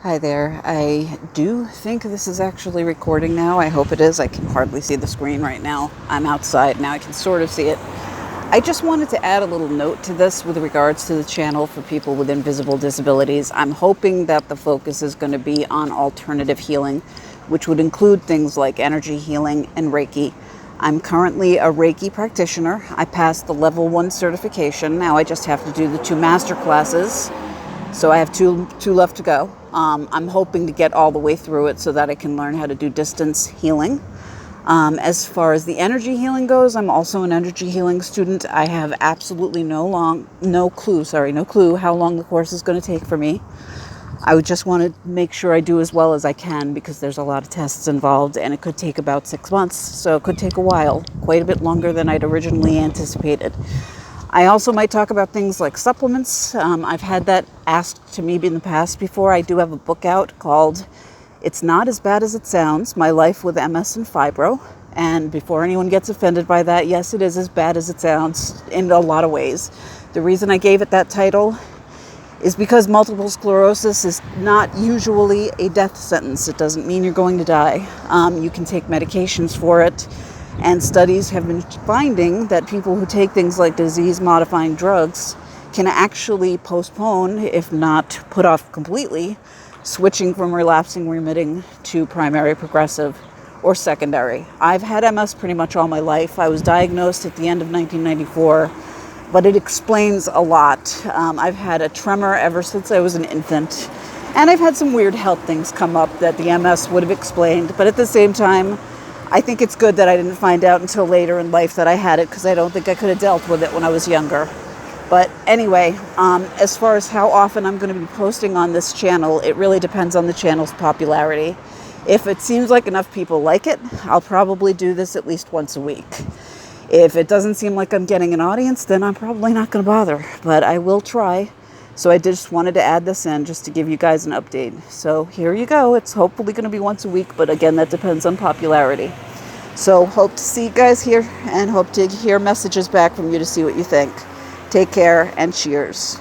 Hi there. I do think this is actually recording now. I hope it is. I can hardly see the screen right now. I'm outside now. I can sort of see it. I just wanted to add a little note to this with regards to the channel for people with invisible disabilities. I'm hoping that the focus is going to be on alternative healing, which would include things like energy healing and Reiki. I'm currently a Reiki practitioner. I passed the level 1 certification. Now I just have to do the 2 master classes. So I have two left to go. I'm hoping to get all the way through it so that I can learn how to do distance healing. As far as the energy healing goes, I'm also an energy healing student. I have absolutely no clue how long the course is going to take for me. I would just want to make sure I do as well as I can because there's a lot of tests involved and it could take about 6 months. So it could take a while, quite a bit longer than I'd originally anticipated. I also might talk about things like supplements. I've had that asked to me in the past before. I do have a book out called It's Not As Bad As It Sounds, My Life with MS and Fibro. And before anyone gets offended by that, yes, it is as bad as it sounds in a lot of ways. The reason I gave it that title is because multiple sclerosis is not usually a death sentence. It doesn't mean you're going to die. You can take medications for it. And studies have been finding that people who take things like disease-modifying drugs can actually postpone, if not put off completely, switching from relapsing remitting to primary progressive or secondary. I've had MS pretty much all my life. I was diagnosed at the end of 1994, but it explains a lot. I've had a tremor ever since I was an infant, and I've had some weird health things come up that the MS would have explained, but at the same time, I think it's good that I didn't find out until later in life that I had it because I don't think I could have dealt with it when I was younger. But anyway, as far as how often I'm going to be posting on this channel, it really depends on the channel's popularity. If it seems like enough people like it, I'll probably do this at least once a week. If it doesn't seem like I'm getting an audience, then I'm probably not going to bother, but I will try. So I just wanted to add this in just to give you guys an update. So here you go. It's hopefully going to be once a week, but again, that depends on popularity. So hope to see you guys here and hope to hear messages back from you to see what you think. Take care and cheers.